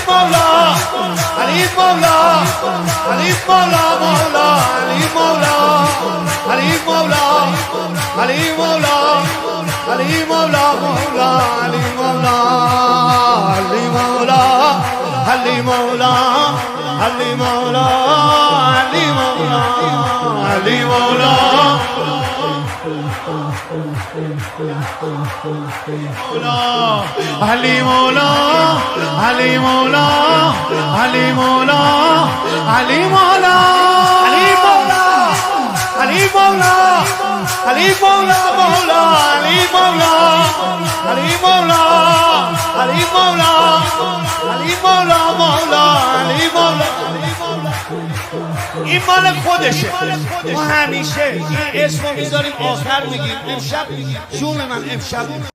مولا علی مولا علی مولا مولا علی مولا علی مولا علی مولا علی مولا مولا علی مولا علی مولا علی مولا علی مولا علی مولا علی مولا علی مولا علی مولا علی مولا علی مولا علی مولا علی مولا مولا علی مولا علی مولا علی مولا علی مولا مولا علی مولا این مال خودشه ما همیشه این اسمو میذاریم آخر میگیم امشب جون من امشب